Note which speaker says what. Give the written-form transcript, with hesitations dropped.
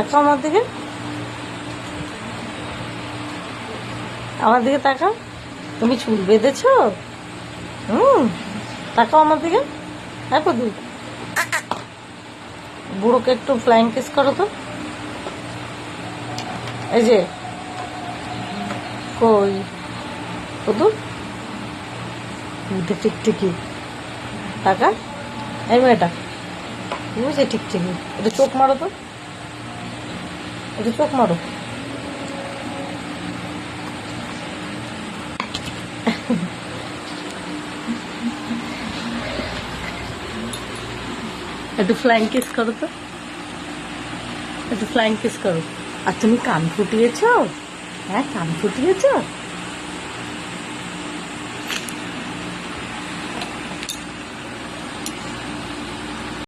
Speaker 1: তাকাও আমার দিকে, আমার দিকে তাকাও। তুমি চুল বেঁধেছ? তাকাও আমার দিকে। হ্যাঁ পদু, বুড়োকে একটু ফ্লাইং কিস করো তো। এই যে কই পদু, উঠে টিকটিকি টাকা। এই মেয়েটা বুঝে টিকটিকি, এটা চোখ মারো তো, এটা চোখ মারো। একটু ফ্লাইং কিস করো তো, একটু ফ্লাইং কিস করো। আর তুমি কান ফুটিয়েছ? হ্যাঁ কান ফুটিয়েছ?